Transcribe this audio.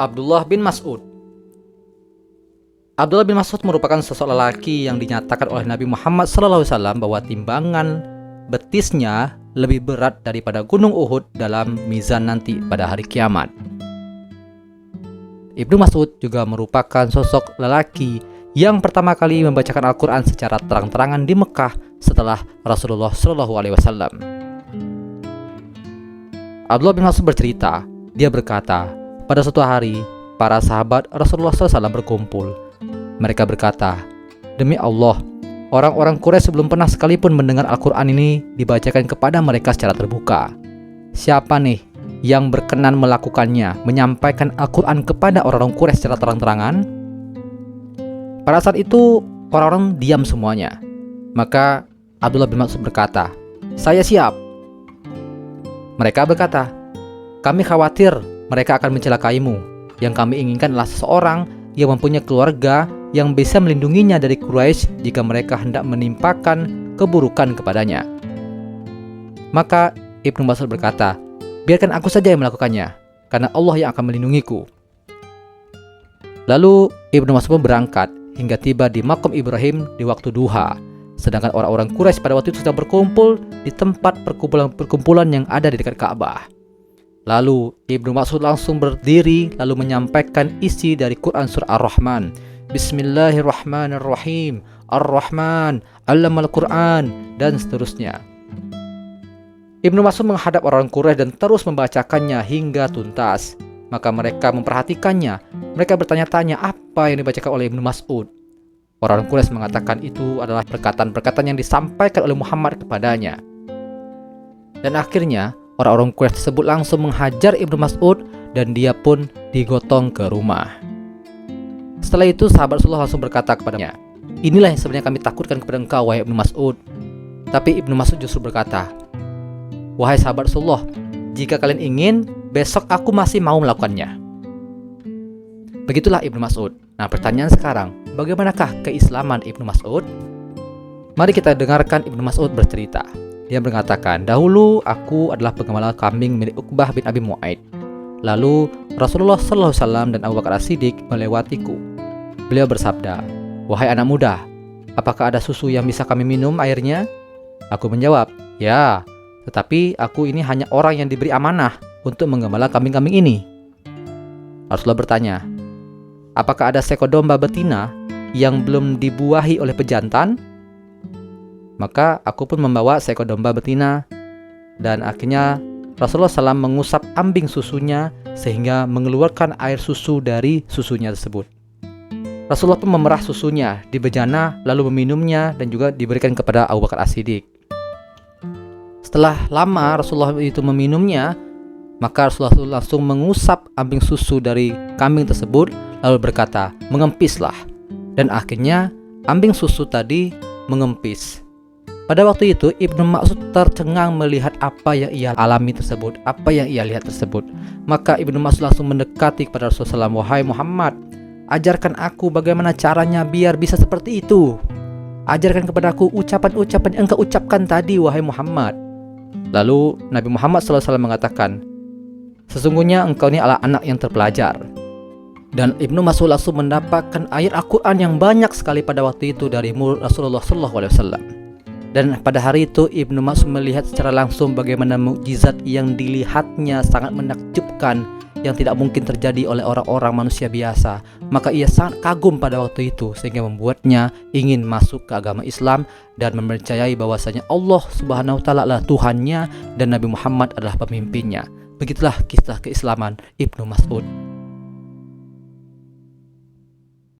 Abdullah bin Mas'ud. Abdullah bin Mas'ud merupakan sosok lelaki yang dinyatakan oleh Nabi Muhammad SAW bahwa timbangan betisnya lebih berat daripada gunung Uhud dalam mizan nanti pada hari kiamat. Ibnu Mas'ud juga merupakan sosok lelaki yang pertama kali membacakan Al-Quran secara terang-terangan di Mekah setelah Rasulullah SAW. Abdullah bin Mas'ud bercerita, dia berkata, pada suatu hari, para sahabat Rasulullah SAW berkumpul. Mereka berkata, demi Allah, orang-orang Quraisy belum pernah sekalipun mendengar Al-Quran ini dibacakan kepada mereka secara terbuka. Siapa nih yang berkenan melakukannya, menyampaikan Al-Quran kepada orang-orang Quraisy secara terang-terangan? Pada saat itu, orang-orang diam semuanya. Maka Abdullah bin Mas'ud berkata, saya siap. Mereka berkata, kami khawatir mereka akan mencelakaimu. Yang kami inginkan adalah seseorang yang mempunyai keluarga yang bisa melindunginya dari Quraisy jika mereka hendak menimpakan keburukan kepadanya. Maka Ibnu Mas'ud berkata, biarkan aku saja yang melakukannya, karena Allah yang akan melindungiku. Lalu Ibnu Mas'ud berangkat hingga tiba di Maqam Ibrahim di waktu duha. Sedangkan orang-orang Quraisy pada waktu itu sedang berkumpul di tempat perkumpulan yang ada di dekat Ka'bah. Lalu Ibnu Mas'ud langsung berdiri lalu menyampaikan isi dari Quran surah Ar-Rahman. Bismillahirrahmanirrahim. Ar-Rahman, 'allamal Quran, dan seterusnya. Ibnu Mas'ud menghadap orang Quraisy dan terus membacakannya hingga tuntas. Maka mereka memperhatikannya. Mereka bertanya-tanya apa yang dibacakan oleh Ibnu Mas'ud. Orang Quraisy mengatakan itu adalah perkataan-perkataan yang disampaikan oleh Muhammad kepadanya. Dan akhirnya orang-orang Quraisy tersebut langsung menghajar Ibnu Mas'ud dan dia pun digotong ke rumah. Setelah itu sahabat Rasulullah langsung berkata kepadanya, inilah yang sebenarnya kami takutkan kepada engkau, wahai Ibnu Mas'ud. Tapi Ibnu Mas'ud justru berkata, wahai sahabat Rasulullah, jika kalian ingin, besok aku masih mau melakukannya. Begitulah Ibnu Mas'ud. Nah, pertanyaan sekarang, bagaimanakah keislaman Ibnu Mas'ud? Mari kita dengarkan Ibnu Mas'ud bercerita. Dia mengatakan, dahulu aku adalah penggembala kambing milik Uqbah bin Abi Mu'aid. Lalu Rasulullah SAW dan Abu Bakar As-Siddiq melewatiku. Beliau bersabda, wahai anak muda, apakah ada susu yang bisa kami minum airnya? Aku menjawab, ya, tetapi aku ini hanya orang yang diberi amanah untuk menggembala kambing-kambing ini. Rasulullah bertanya, apakah ada seekor domba betina yang belum dibuahi oleh pejantan? Maka aku pun membawa seekor domba betina, dan akhirnya Rasulullah SAW mengusap ambing susunya sehingga mengeluarkan air susu dari susunya tersebut. Rasulullah pun memerah susunya di bejana lalu meminumnya dan juga diberikan kepada Abu Bakar As-Siddiq. Setelah lama Rasulullah itu meminumnya, maka Rasulullah langsung mengusap ambing susu dari kambing tersebut lalu berkata, mengempislah. Dan akhirnya ambing susu tadi mengempis. Pada waktu itu Ibnu Mas'ud tercengang melihat apa yang ia alami tersebut, apa yang ia lihat tersebut. Maka Ibnu Mas'ud langsung mendekati kepada Rasulullah SAW, wahai Muhammad, ajarkan aku bagaimana caranya biar bisa seperti itu. Ajarkan kepadaku ucapan-ucapan yang engkau ucapkan tadi, wahai Muhammad. Lalu Nabi Muhammad SAW mengatakan, sesungguhnya engkau ini adalah anak yang terpelajar. Dan Ibnu Mas'ud langsung mendapatkan ayat Al-Quran yang banyak sekali pada waktu itu dari mulut Rasulullah SAW. Dan pada hari itu Ibnu Mas'ud melihat secara langsung bagaimana mukjizat yang dilihatnya sangat menakjubkan, yang tidak mungkin terjadi oleh orang-orang manusia biasa. Maka ia sangat kagum pada waktu itu sehingga membuatnya ingin masuk ke agama Islam dan mempercayai bahwasanya Allah Subhanahu wa taala adalah Tuhannya dan Nabi Muhammad adalah pemimpinnya. Begitulah kisah keislaman Ibnu Mas'ud.